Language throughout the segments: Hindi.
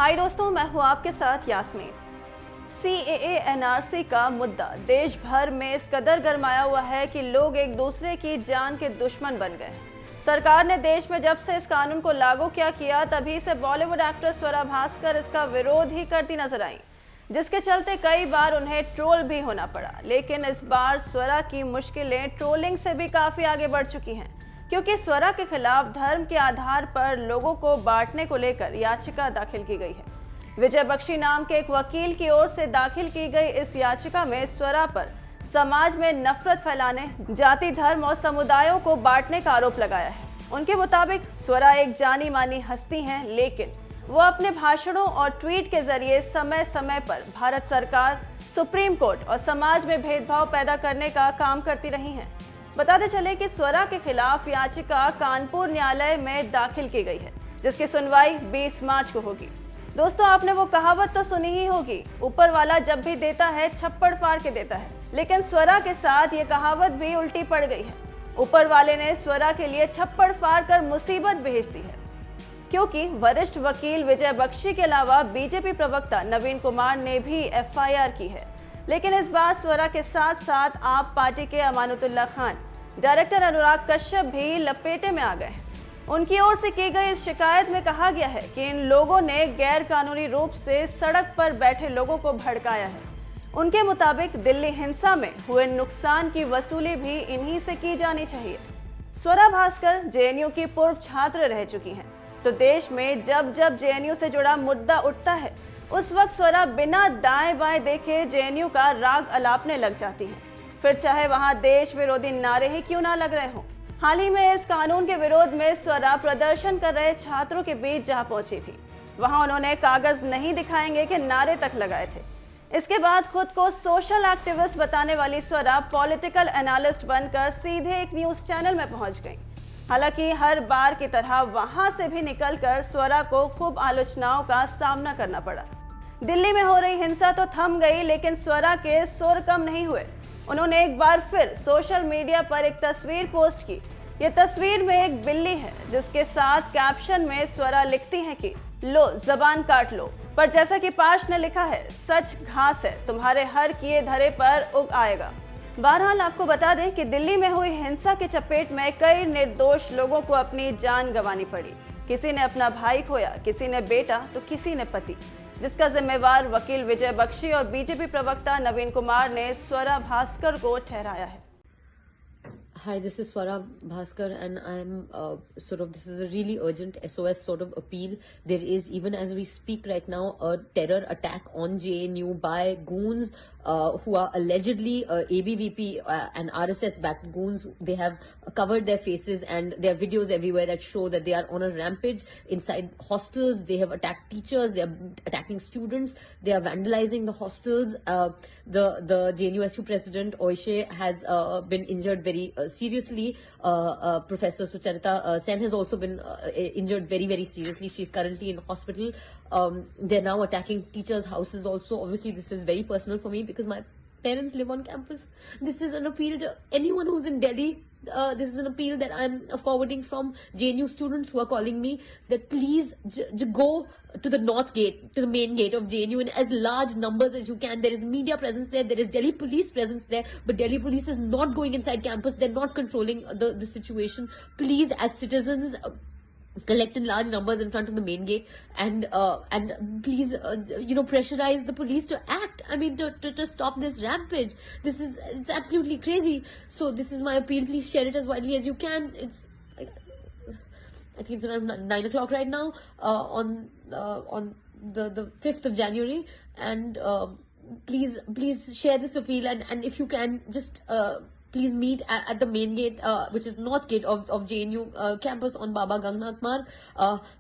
हाय दोस्तों, मैं हूं आपके साथ यास्मीन। CAA NRC का मुद्दा देश भर में इस कदर गरमाया हुआ है कि लोग एक दूसरे की जान के दुश्मन बन गए। सरकार ने देश में जब से इस कानून को लागू किया तभी से बॉलीवुड एक्ट्रेस स्वरा भास्कर इसका विरोध ही करती नजर आई, जिसके चलते कई बार उन्हें ट्रोल भी होना पड़ा। लेकिन इस बार स्वरा की मुश्किलें ट्रोलिंग से भी काफी आगे बढ़ चुकी हैं, क्योंकि स्वरा के खिलाफ धर्म के आधार पर लोगों को बांटने को लेकर याचिका दाखिल की गई है। विजय बख्शी नाम के एक वकील की ओर से दाखिल की गई इस याचिका में स्वरा पर समाज में नफरत फैलाने, जाति, धर्म और समुदायों को बांटने का आरोप लगाया है। उनके मुताबिक स्वरा एक जानी मानी हस्ती हैं, लेकिन वो अपने भाषणों और ट्वीट के जरिए समय समय पर भारत सरकार, सुप्रीम कोर्ट और समाज में भेदभाव पैदा करने का काम करती रही हैं। बताते चले कि स्वरा के खिलाफ याचिका कानपुर न्यायालय में दाखिल की गई है, जिसकी सुनवाई 20 मार्च को होगी। दोस्तों, आपने वो कहावत तो सुनी ही होगी, ऊपर वाला जब भी देता है छप्पड़ फाड़ के देता है। लेकिन स्वरा के साथ ये कहावत भी उल्टी पड़ गई है। ऊपर वाले ने स्वरा के लिए छप्पड़ फाड़ कर मुसीबत भेज दी है, क्योंकि वरिष्ठ वकील विजय बख्शी के अलावा बीजेपी प्रवक्ता नवीन कुमार ने भी FIR की है। लेकिन इस बार स्वरा के साथ साथ आप पार्टी के अमानुतुल्लाह खान, डायरेक्टर अनुराग कश्यप भी लपेटे में आ गए हैं। उनकी ओर से की गई इस शिकायत में कहा गया है कि इन लोगों ने गैर कानूनी रूप से सड़क पर बैठे लोगों को भड़काया है। उनके मुताबिक दिल्ली हिंसा में हुए नुकसान की वसूली भी इन्हीं से की जानी चाहिए। स्वरा भास्कर JNU की पूर्व छात्र रह चुकी हैं, तो देश में जब जब JNU से जुड़ा मुद्दा उठता है, उस वक्त स्वरा बिना दाएं बाएं देखे JNU का राग अलापने लग जाती हैं, फिर चाहे वहां देश विरोधी नारे ही क्यों ना लग रहे हों। हाल ही में इस कानून के विरोध में स्वरा प्रदर्शन कर रहे छात्रों के बीच जहां पहुंची थी, वहां उन्होंने कागज नहीं दिखाएंगे के नारे तक लगाए थे। इसके बाद खुद को सोशल एक्टिविस्ट बताने वाली स्वरा पॉलिटिकल एनालिस्ट बनकर सीधे एक न्यूज चैनल में पहुंच गई। हालांकि हर बार की तरह वहां से भी निकलकर स्वरा को खूब आलोचनाओं का सामना करना पड़ा। दिल्ली में हो रही हिंसा तो थम गई, लेकिन स्वरा के सुर कम नहीं हुए। उन्होंने एक बार फिर सोशल मीडिया पर एक तस्वीर पोस्ट की। ये तस्वीर में एक बिल्ली है, जिसके साथ कैप्शन में स्वरा लिखती हैं कि लो जबान काट लो, पर जैसा कि पाश ने लिखा है, सच घास है, तुम्हारे हर किए धरे पर उग आएगा। बहरहाल आपको बता दें कि दिल्ली में हुई हिंसा के चपेट में कई निर्दोष लोगों को अपनी जान गंवानी पड़ी। किसी ने अपना भाई खोया, किसी ने बेटा, तो किसी ने पति, जिसका जिम्मेवार वकील विजय बख्शी और बीजेपी प्रवक्ता नवीन कुमार ने स्वरा भास्कर को ठहराया है। Hi, this is Swara Bhaskar, and I'm this is a really urgent SOS sort of appeal. There is, even as we speak right now, a terror attack on JNU by goons who are allegedly ABVP and RSS-backed goons. They have covered their faces, and there are videos everywhere that show that they are on a rampage inside hostels. They have attacked teachers. They are attacking students. They are vandalizing the hostels. The JNUSU president Oishe has been injured very seriously. Professor Sucharita Sen has also been injured very, very seriously. She's currently in hospital. They're now attacking teachers' houses also. Obviously, this is very personal for me because my parents live on campus. This is an appeal to anyone who's in Delhi. This is an appeal that I'm forwarding from JNU students who are calling me that please go to the north gate, to the main gate of JNU in as large numbers as you can. There is media presence there. There is Delhi police presence there. But Delhi police is not going inside campus. They're not controlling the situation. Please, as citizens, collect in large numbers in front of the main gate and please pressurize the police to act. I mean, to stop this rampage. It's absolutely crazy. So this is my appeal. Please share it as widely as you can. I think it's around 9 o'clock right now on the 5th of January, and please share this appeal, and if you can just please meet at the main gate, which is north gate of JNU campus on Baba Gangnath Marg.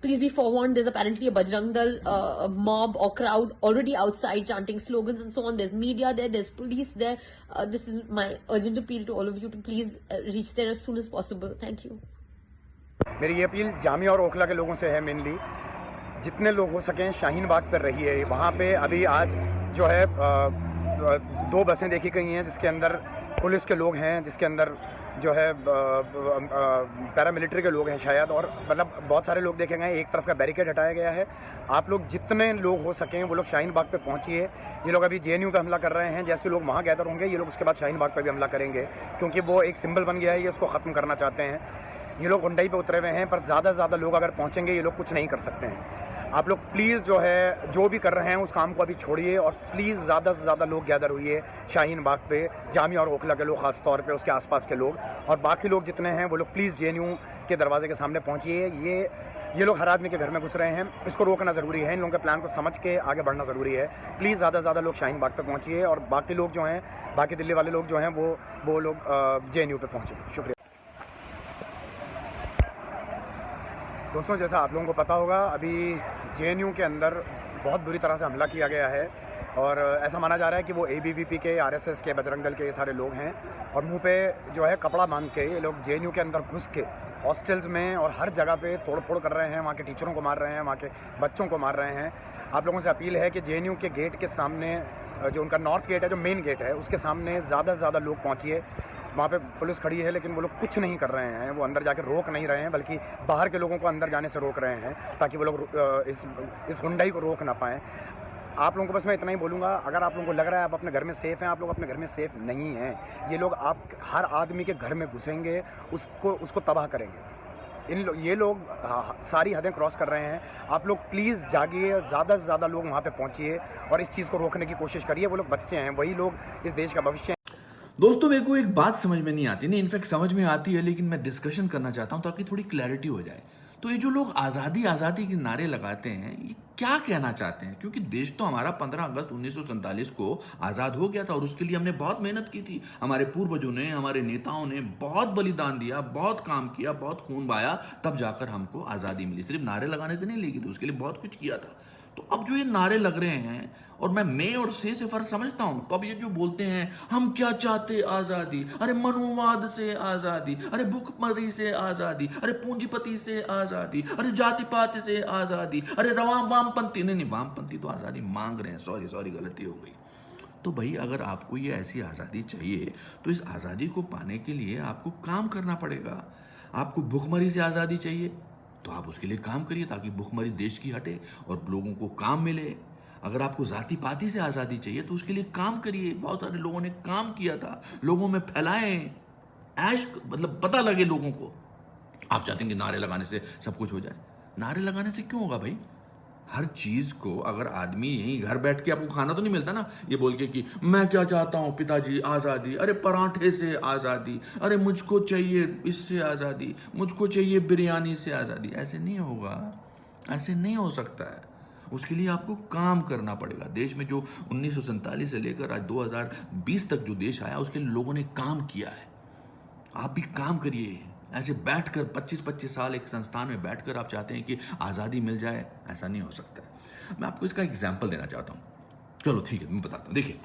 Please be forewarned, there's apparently a Bajrang Dal mob or crowd already outside chanting slogans and so on. There's media there, there's police there. This is my urgent appeal to all of you to please reach there as soon as possible. Thank you. मेरी ये अपील जामिया और ओखला के लोगों से है मेनली, जितने लोग हो सकें शाहीन बाग पर रहिए। वहाँ पे अभी आज जो है 2 बसें देखी गई हैं जिसके अंदर पुलिस के लोग हैं, जिसके अंदर जो है पैरामिलिट्री के लोग हैं शायद, और मतलब बहुत सारे लोग देखे गए, एक तरफ का बैरिकेड हटाया गया है। आप लोग जितने लोग हो सकें वो लोग शाहीन बाग पे पहुंचिए। ये लोग अभी जेएनयू पे हमला कर रहे हैं, जैसे लोग वहाँ गैदर होंगे ये लोग उसके बाद शाहीन बाग पे भी हमला करेंगे, क्योंकि वो एक सिंबल बन गया है, ये इसको ख़त्म करना चाहते हैं। ये लोग हुंडई पे उतरे हुए हैं, पर ज़्यादा से ज़्यादा लोग अगर पहुँचेंगे ये लोग कुछ नहीं कर सकते हैं। आप लोग प्लीज़ जो है जो भी कर रहे हैं उस काम को अभी छोड़िए, और प्लीज़ ज़्यादा से ज़्यादा लोग गैदर हुई शाहीन बाग पे, जामिया और ओखला के लोग ख़ास तौर पे, उसके आसपास के लोग, और बाकी लोग जितने हैं वो लोग प्लीज़ जेएनयू के दरवाजे के सामने पहुंचिए। ये लोग हर आदमी के घर में घुस रहे हैं, इसको रोकना ज़रूरी है। इन लोगों के प्लान को समझ के आगे बढ़ना ज़रूरी है। प्लीज़ ज़्यादा से ज़्यादा लोग शाहीन बाग पे पहुँचिए, और बाकी लोग जो हैं, बाकी दिल्ली वाले लोग जो हैं वो लोग जेएनयू पे पहुँचे। शुक्रिया दोस्तों। जैसा आप लोगों को पता होगा, अभी जेएनयू के अंदर बहुत बुरी तरह से हमला किया गया है, और ऐसा माना जा रहा है कि वो एबीवीपी के, आरएसएस के, बजरंग दल के ये सारे लोग हैं, और मुंह पे जो है कपड़ा बांध के ये लोग जेएनयू के अंदर घुस के हॉस्टल्स में और हर जगह पे तोड़ फोड़ कर रहे हैं। वहाँ के टीचरों को मार रहे हैं, वहाँ के बच्चों को मार रहे हैं। आप लोगों से अपील है कि जेएनयू के गेट के सामने, जो उनका नॉर्थ गेट है, जो मेन गेट है, उसके सामने ज़्यादा से ज़्यादा लोग पहुँचिए। वहाँ पे पुलिस खड़ी है, लेकिन वो लोग कुछ नहीं कर रहे हैं, वो अंदर जाके रोक नहीं रहे हैं, बल्कि बाहर के लोगों को अंदर जाने से रोक रहे हैं, ताकि वो लोग इस हुंडई को रोक ना पाएँ। आप लोगों को बस मैं इतना ही बोलूँगा, अगर आप लोगों को लग रहा है आप अपने घर में सेफ़ हैं, आप लोग अपने घर में सेफ़ नहीं हैं। ये लोग आप हर आदमी के घर में घुसेंगे, उसको तबाह करेंगे। ये लोग सारी हदें क्रॉस कर रहे हैं। आप लोग प्लीज़ जागिए, ज़्यादा से ज़्यादा लोग वहाँ पे पहुँचिए और इस चीज़ को रोकने की कोशिश करिए। वो लोग बच्चे हैं, वही लोग इस देश का भविष्य हैं। दोस्तों, मेरे को एक बात समझ में नहीं आती, नहीं इनफैक्ट समझ में आती है, लेकिन मैं डिस्कशन करना चाहता हूँ ताकि थोड़ी क्लैरिटी हो जाए। तो ये जो लोग आज़ादी आज़ादी के नारे लगाते हैं, ये क्या कहना चाहते हैं? क्योंकि देश तो हमारा 15 अगस्त 1947 को आज़ाद हो गया था, और उसके लिए हमने बहुत मेहनत की थी। हमारे पूर्वजों ने, हमारे नेताओं ने बहुत बलिदान दिया, बहुत काम किया, बहुत खून बहाया, तब जाकर हमको आज़ादी मिली। सिर्फ नारे लगाने से नहीं लगी थी, उसके लिए बहुत कुछ किया था। तो अब जो ये नारे लग रहे हैं, और मैं और से फर्क समझता हूं, तो अब ये जो बोलते हैं हम क्या चाहते आज़ादी, अरे मनुवाद से आज़ादी, अरे भूखमरी से आज़ादी, अरे पूंजीपति से आज़ादी, अरे जाति पाति से आज़ादी, अरे वामपंथी, नहीं वामपंथी तो आज़ादी मांग रहे हैं, सॉरी गलती हो गई। तो भाई, अगर आपको ये ऐसी आज़ादी चाहिए तो इस आज़ादी को पाने के लिए आपको काम करना पड़ेगा। आपको भूखमरी से आज़ादी चाहिए तो आप उसके लिए काम करिए, ताकि भूखमरी देश की हटे और लोगों को काम मिले। अगर आपको जाति पाति से आज़ादी चाहिए तो उसके लिए काम करिए। बहुत सारे लोगों ने काम किया था, लोगों में फैलाएं, ऐश मतलब पता लगे लोगों को। आप चाहते हैं कि नारे लगाने से सब कुछ हो जाए? नारे लगाने से क्यों होगा भाई? हर चीज़ को अगर आदमी यहीं घर बैठ के, आपको खाना तो नहीं मिलता ना ये बोल के कि मैं क्या चाहता हूँ पिताजी, आज़ादी, अरे पराठे से आज़ादी, अरे मुझको चाहिए इससे आज़ादी, मुझको चाहिए बिरयानी से आज़ादी। ऐसे नहीं होगा, ऐसे नहीं हो सकता है। उसके लिए आपको काम करना पड़ेगा। देश में जो 1947 से लेकर आज 2020 तक जो देश आया, उसके लिए लोगों ने काम किया है। आप भी काम करिए। ऐसे बैठकर 25-25 साल एक संस्थान में बैठकर आप चाहते हैं कि आज़ादी मिल जाए, ऐसा नहीं हो सकता। मैं आपको इसका एग्जाम्पल देना चाहता हूँ। चलो ठीक है, मैं बताता हूँ। देखिए,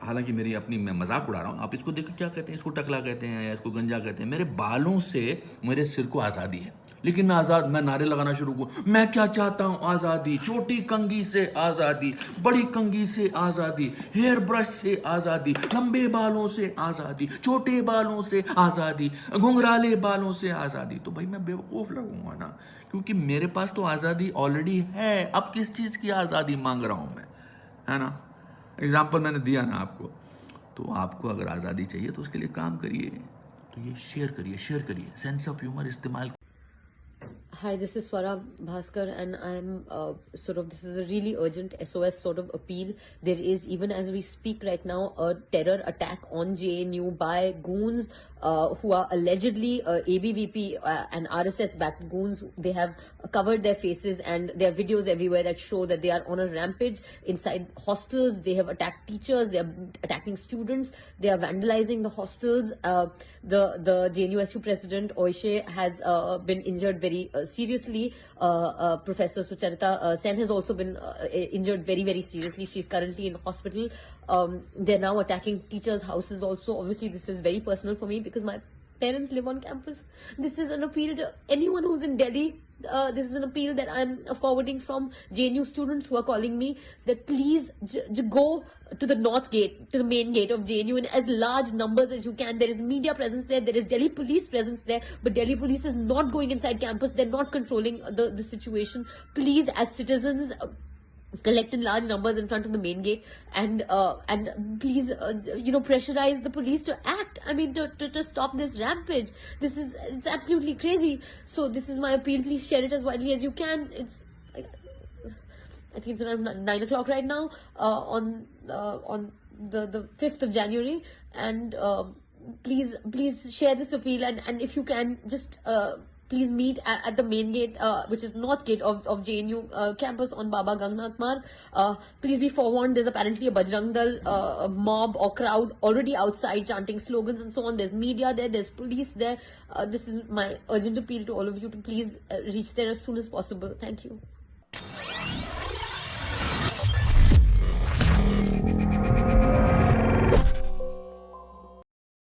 हालांकि मैं मजाक उड़ा रहा हूँ, आप इसको देखो क्या कहते हैं, इसको टकला कहते हैं या इसको गंजा कहते हैं। मेरे बालों से मेरे सिर को आज़ादी है, लेकिन मैं नारे लगाना शुरू करूँ, मैं क्या चाहता हूँ आज़ादी, छोटी कंघी से आज़ादी, बड़ी कंघी से आज़ादी, हेयर ब्रश से आज़ादी, लंबे बालों से आज़ादी, छोटे बालों से आज़ादी, घुंघराले बालों से आज़ादी। तो भाई मैं बेवकूफ़ लगूंगा ना, क्योंकि मेरे पास तो आज़ादी ऑलरेडी है। अब किस चीज़ की आज़ादी मांग रहा हूँ मैं, है ना? एग्जाम्पल मैंने दिया ना आपको। तो आपको अगर आज़ादी चाहिए तो उसके लिए काम करिए। तो ये शेयर करिए, सेंस ऑफ ह्यूमर इस्तेमाल। Hi, this is Swara Bhaskar, and I'm this is a really urgent SOS sort of appeal. There is, even as we speak right now, a terror attack on JNU by goons who are allegedly ABVP and RSS-backed goons. They have covered their faces, and there are videos everywhere that show that they are on a rampage inside hostels. They have attacked teachers. They are attacking students. They are vandalizing the hostels. The JNUSU president Oishe has been injured very seriously. Professor Sucharita Sen has also been injured very, very seriously. She's currently in hospital. They're now attacking teachers' houses also. Obviously, this is very personal for me because parents live on campus. This is an appeal to anyone who's in Delhi. This is an appeal that I'm forwarding from JNU students who are calling me that please go to the north gate, to the main gate of JNU in as large numbers as you can. There is media presence there, there is Delhi police presence there, but Delhi police is not going inside campus. They're not controlling the situation. Please, as citizens, collect in large numbers in front of the main gate and please pressurize the police to act. I mean, to stop this rampage. It's absolutely crazy. So this is my appeal. Please share it as widely as you can. I think it's around 9 o'clock right now on the 5th of January, and please share this appeal, and if you can just please meet at the main gate, which is north gate of JNU campus on Baba Gangnath Marg. Please be forewarned, there's apparently a Bajrang Dal mob or crowd already outside chanting slogans and so on. There's media there, there's police there. This is my urgent appeal to all of you to please reach there as soon as possible. Thank you.